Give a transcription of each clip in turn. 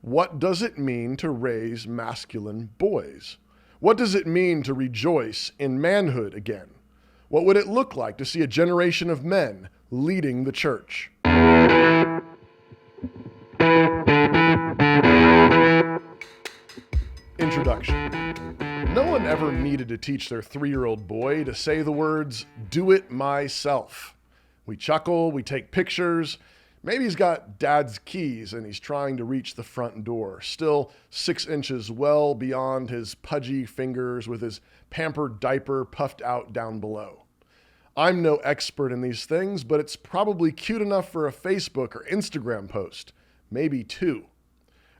What does it mean to raise masculine boys? What does it mean to rejoice in manhood again? What would it look like to see a generation of men leading the church? Introduction. No one ever needed to teach their 3-year-old boy to say the words, "do it myself." We chuckle, we take pictures. Maybe he's got dad's keys and he's trying to reach the front door, still 6 inches well beyond his pudgy fingers with his pampered diaper puffed out down below. I'm no expert in these things, but it's probably cute enough for a Facebook or Instagram post, maybe 2.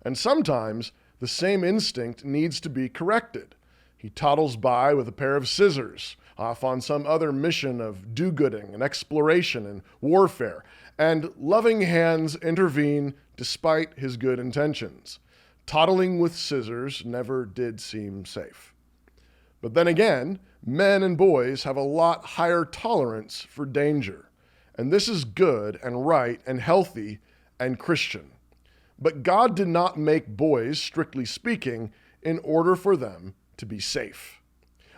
And sometimes the same instinct needs to be corrected. He toddles by with a pair of scissors, off on some other mission of do-gooding and exploration and warfare, and loving hands intervene despite his good intentions. Toddling with scissors never did seem safe. But then again, men and boys have a lot higher tolerance for danger, and this is good and right and healthy and Christian. But God did not make boys, strictly speaking, in order for them to be safe.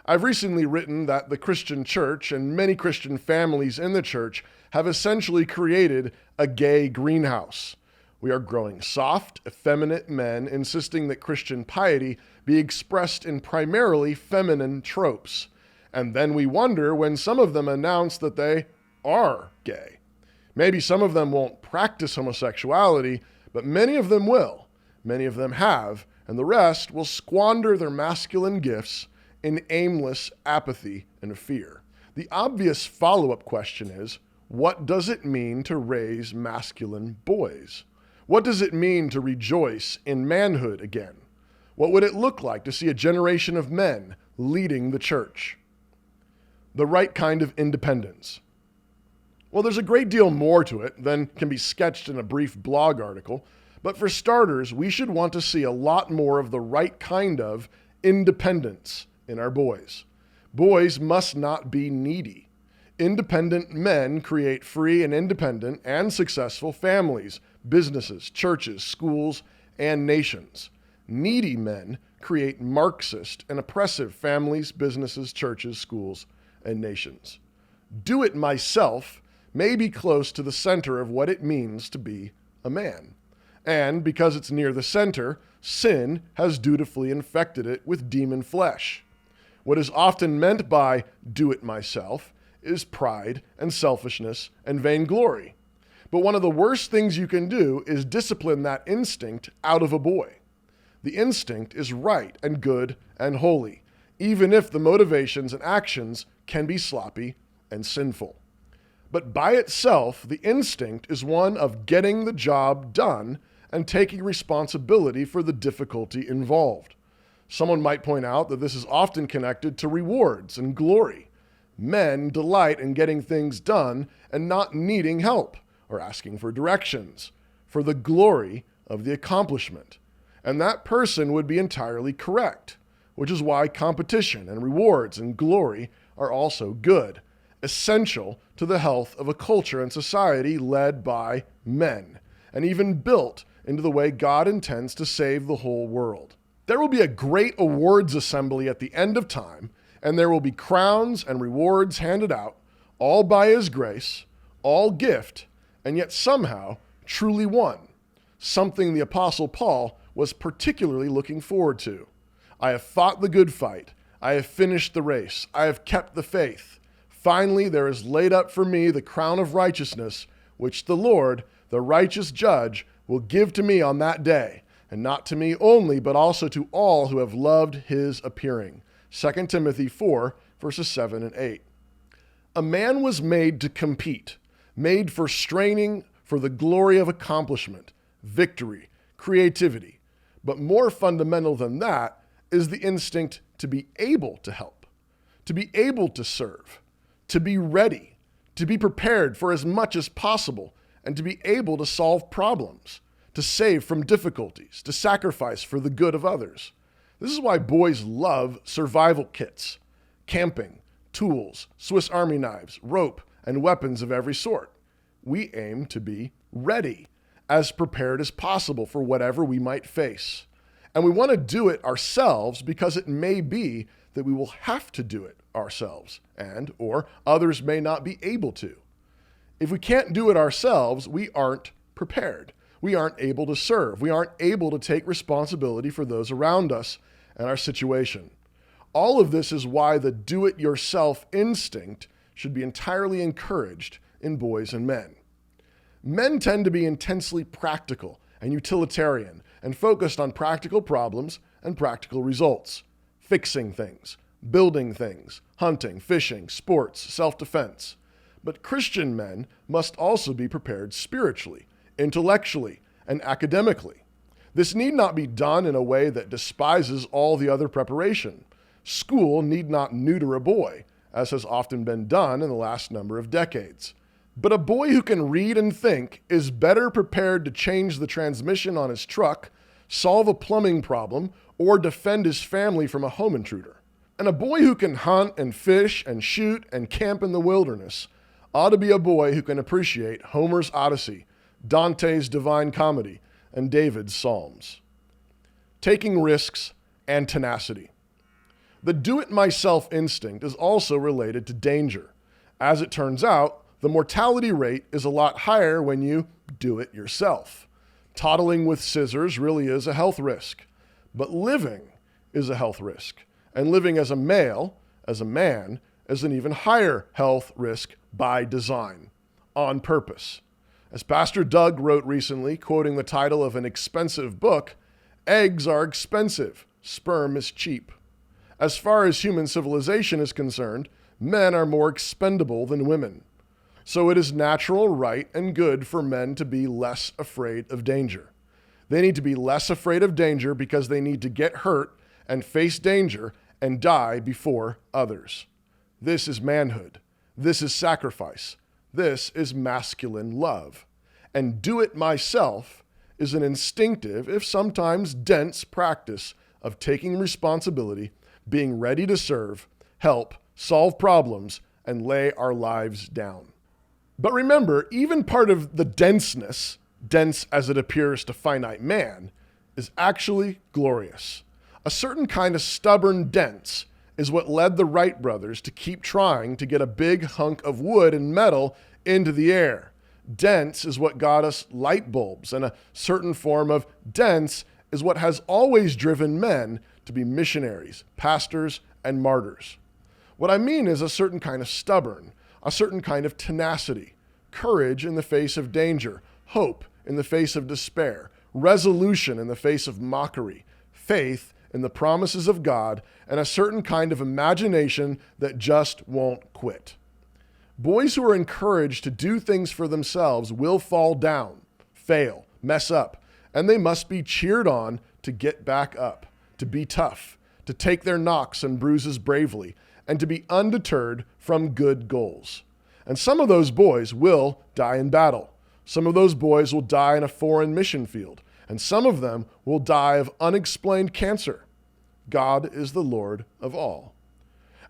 I've recently written that the Christian church and many Christian families in the church have essentially created a gay greenhouse. We are growing soft, effeminate men insisting that Christian piety be expressed in primarily feminine tropes. And then we wonder when some of them announce that they are gay. Maybe some of them won't practice homosexuality, but many of them will. Many of them have, and the rest will squander their masculine gifts in aimless apathy and fear. The obvious follow-up question is, what does it mean to raise masculine boys? What does it mean to rejoice in manhood again? What would it look like to see a generation of men leading the church? The right kind of independence. Well, there's a great deal more to it than can be sketched in a brief blog article, but for starters, we should want to see a lot more of the right kind of independence in our boys. Boys must not be needy. Independent men create free and independent and successful families, businesses, churches, schools, and nations. Needy men create Marxist and oppressive families, businesses, churches, schools, and nations. Do it myself may be close to the center of what it means to be a man. And because it's near the center, sin has dutifully infected it with demon flesh. What is often meant by do it myself is pride and selfishness and vainglory. But one of the worst things you can do is discipline that instinct out of a boy. The instinct is right and good and holy, even if the motivations and actions can be sloppy and sinful. But by itself, the instinct is one of getting the job done and taking responsibility for the difficulty involved. Someone might point out that this is often connected to rewards and glory. Men delight in getting things done and not needing help or asking for directions, for the glory of the accomplishment. And that person would be entirely correct, which is why competition and rewards and glory are also good, essential to the health of a culture and society led by men, and even built into the way God intends to save the whole world. There will be a great awards assembly at the end of time, and there will be crowns and rewards handed out, all by His grace, all gift, and yet somehow truly won, something the Apostle Paul was particularly looking forward to. I have fought the good fight. I have finished the race. I have kept the faith. Finally, there is laid up for me the crown of righteousness, which the Lord, the righteous judge, will give to me on that day, and not to me only, but also to all who have loved His appearing. 2 Timothy 4, verses 7 and 8. A man was made to compete, made for straining for the glory of accomplishment, victory, creativity. But more fundamental than that is the instinct to be able to help, to be able to serve, to be ready, to be prepared for as much as possible, and to be able to solve problems, to save from difficulties, to sacrifice for the good of others. This is why boys love survival kits, camping, tools, Swiss Army knives, rope, and weapons of every sort. We aim to be ready. as prepared as possible for whatever we might face. And we want to do it ourselves because it may be that we will have to do it ourselves or others may not be able to. If we can't do it ourselves, we aren't prepared. We aren't able to serve. We aren't able to take responsibility for those around us and our situation. All of this is why the do-it-yourself instinct should be entirely encouraged in boys and men. Men tend to be intensely practical and utilitarian and focused on practical problems and practical results, fixing things, building things, hunting, fishing, sports, self-defense. But Christian men must also be prepared spiritually, intellectually, and academically. This need not be done in a way that despises all the other preparation. School need not neuter a boy, as has often been done in the last number of decades. But a boy who can read and think is better prepared to change the transmission on his truck, solve a plumbing problem, or defend his family from a home intruder. And a boy who can hunt and fish and shoot and camp in the wilderness ought to be a boy who can appreciate Homer's Odyssey, Dante's Divine Comedy, and David's Psalms. Taking risks and tenacity. The do-it-myself instinct is also related to danger. As it turns out, the mortality rate is a lot higher when you do it yourself. Toddling with scissors really is a health risk, but living is a health risk. And living as a male, as a man, is an even higher health risk by design, on purpose. As Pastor Doug wrote recently, quoting the title of an expensive book, "Eggs are expensive, sperm is cheap." As far as human civilization is concerned, men are more expendable than women. So it is natural, right, and good for men to be less afraid of danger. They need to be less afraid of danger because they need to get hurt and face danger and die before others. This is manhood. This is sacrifice. This is masculine love. And do it myself is an instinctive, if sometimes dense, practice of taking responsibility, being ready to serve, help, solve problems, and lay our lives down. But remember, even part of the denseness, dense as it appears to finite man, is actually glorious. A certain kind of stubborn dense is what led the Wright brothers to keep trying to get a big hunk of wood and metal into the air. Dense is what got us light bulbs, and a certain form of dense is what has always driven men to be missionaries, pastors, and martyrs. What I mean is a certain kind of stubborn, a certain kind of tenacity, courage in the face of danger, hope in the face of despair, resolution in the face of mockery, faith in the promises of God, and a certain kind of imagination that just won't quit. Boys who are encouraged to do things for themselves will fall down, fail, mess up, and they must be cheered on to get back up, to be tough, to take their knocks and bruises bravely, and to be undeterred from good goals. And some of those boys will die in battle. Some of those boys will die in a foreign mission field, and some of them will die of unexplained cancer. God is the Lord of all.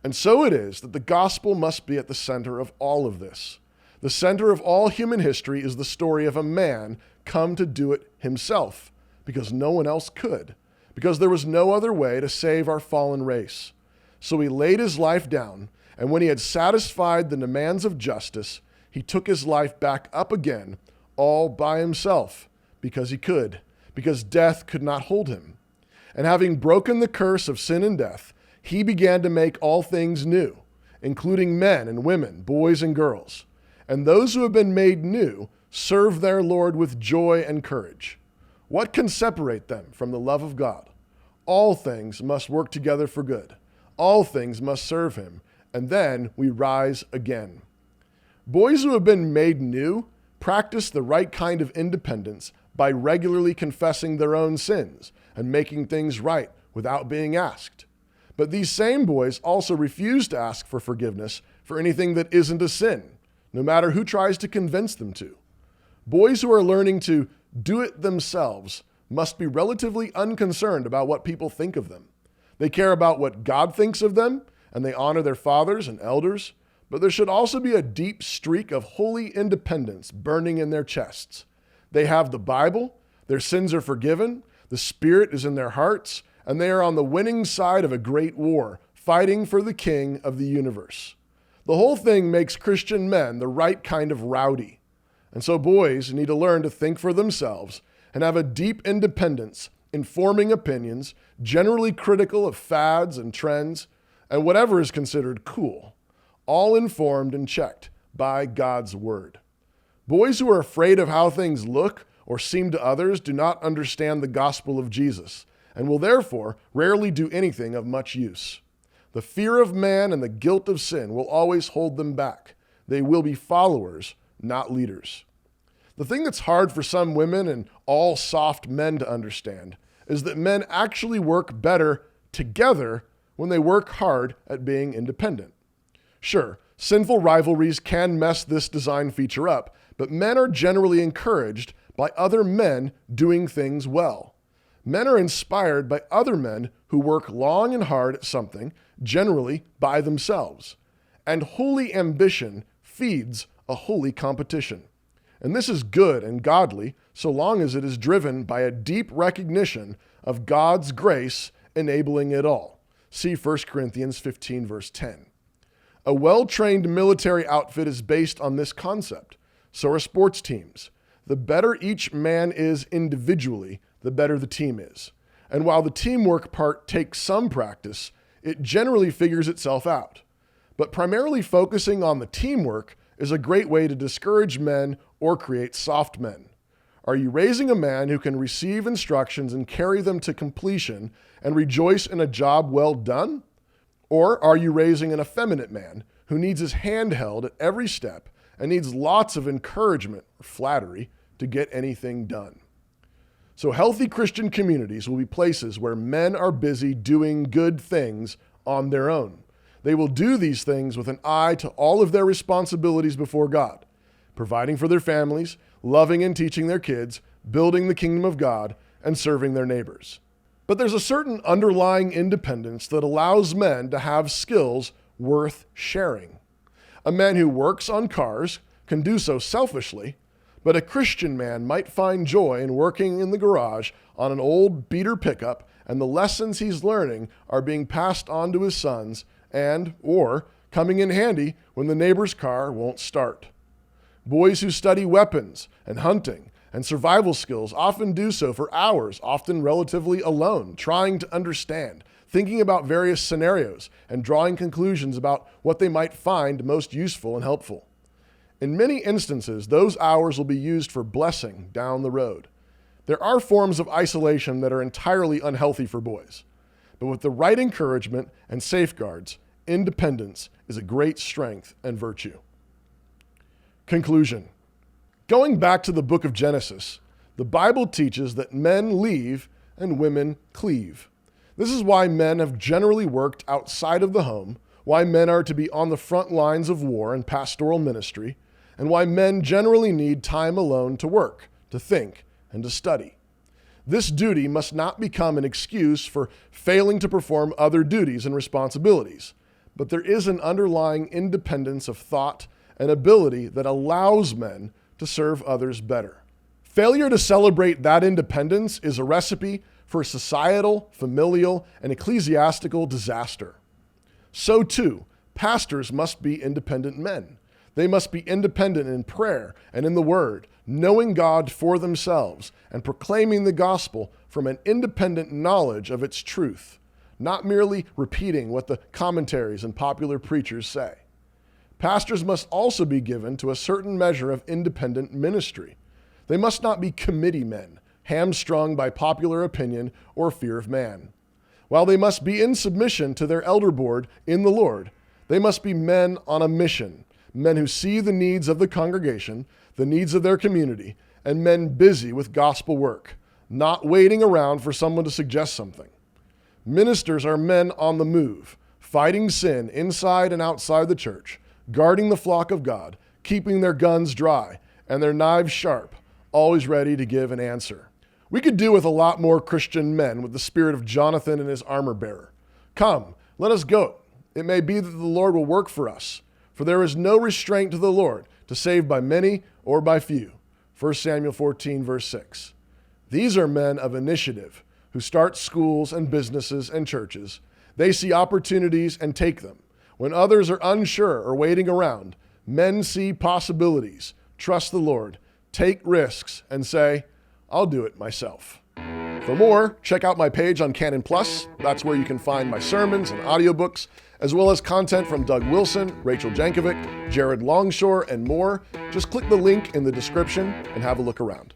And so it is that the gospel must be at the center of all of this. The center of all human history is the story of a man come to do it himself, because no one else could, because there was no other way to save our fallen race. So he laid his life down, and when he had satisfied the demands of justice, he took his life back up again, all by himself, because he could, because death could not hold him. And having broken the curse of sin and death, he began to make all things new, including men and women, boys and girls. And those who have been made new serve their Lord with joy and courage. What can separate them from the love of God? All things must work together for good. All things must serve him, and then we rise again. Boys who have been made new practice the right kind of independence by regularly confessing their own sins and making things right without being asked. But these same boys also refuse to ask for forgiveness for anything that isn't a sin, no matter who tries to convince them to. Boys who are learning to do it themselves must be relatively unconcerned about what people think of them. They care about what God thinks of them, and they honor their fathers and elders, but there should also be a deep streak of holy independence burning in their chests. They have the Bible, their sins are forgiven, the Spirit is in their hearts, and they are on the winning side of a great war, fighting for the King of the universe. The whole thing makes Christian men the right kind of rowdy. And so boys need to learn to think for themselves and have a deep independence in forming opinions, generally critical of fads and trends, and whatever is considered cool, all informed and checked by God's word. Boys who are afraid of how things look or seem to others do not understand the gospel of Jesus and will therefore rarely do anything of much use. The fear of man and the guilt of sin will always hold them back. They will be followers, not leaders. The thing that's hard for some women and all soft men to understand is that men actually work better together when they work hard at being independent. Sure, sinful rivalries can mess this design feature up, but men are generally encouraged by other men doing things well. Men are inspired by other men who work long and hard at something, generally by themselves. And holy ambition feeds a holy competition. And this is good and godly so long as it is driven by a deep recognition of God's grace enabling it all. See 1 Corinthians 15, verse 10. A well-trained military outfit is based on this concept. So are sports teams. The better each man is individually, the better the team is. And while the teamwork part takes some practice, it generally figures itself out. But primarily focusing on the teamwork is a great way to discourage men or create soft men. Are you raising a man who can receive instructions and carry them to completion and rejoice in a job well done? Or are you raising an effeminate man who needs his hand held at every step and needs lots of encouragement or flattery to get anything done? So healthy Christian communities will be places where men are busy doing good things on their own. They will do these things with an eye to all of their responsibilities before God, providing for their families, loving and teaching their kids, building the kingdom of God, and serving their neighbors. But there's a certain underlying independence that allows men to have skills worth sharing. A man who works on cars can do so selfishly, but a Christian man might find joy in working in the garage on an old beater pickup, and the lessons he's learning are being passed on to his sons or coming in handy when the neighbor's car won't start. Boys who study weapons and hunting and survival skills often do so for hours, often relatively alone, trying to understand, thinking about various scenarios, and drawing conclusions about what they might find most useful and helpful. In many instances, those hours will be used for blessing down the road. There are forms of isolation that are entirely unhealthy for boys, but with the right encouragement and safeguards, independence is a great strength and virtue. Conclusion. Going back to the book of Genesis, the Bible teaches that men leave and women cleave. This is why men have generally worked outside of the home, why men are to be on the front lines of war and pastoral ministry, and why men generally need time alone to work, to think, and to study. This duty must not become an excuse for failing to perform other duties and responsibilities, but there is an underlying independence of thought and ability that allows men to serve others better. Failure to celebrate that independence is a recipe for societal, familial, and ecclesiastical disaster. So too, pastors must be independent men. They must be independent in prayer and in the word, knowing God for themselves and proclaiming the gospel from an independent knowledge of its truth, not merely repeating what the commentaries and popular preachers say. Pastors must also be given to a certain measure of independent ministry. They must not be committee men, hamstrung by popular opinion or fear of man. While they must be in submission to their elder board in the Lord, they must be men on a mission, men who see the needs of the congregation, the needs of their community, and men busy with gospel work, not waiting around for someone to suggest something. Ministers are men on the move, fighting sin inside and outside the church, guarding the flock of God, keeping their guns dry and their knives sharp, always ready to give an answer. We could do with a lot more Christian men with the spirit of Jonathan and his armor bearer. Come, let us go. It may be that the Lord will work for us, for there is no restraint to the Lord to save by many or by few. 1 Samuel 14, verse 6. These are men of initiative who start schools and businesses and churches. They see opportunities and take them. When others are unsure or waiting around, men see possibilities, trust the Lord, take risks, and say, I'll do it myself. For more, check out my page on Canon Plus. That's where you can find my sermons and audiobooks, as well as content from Doug Wilson, Rachel Jankovic, Jared Longshore, and more. Just click the link in the description and have a look around.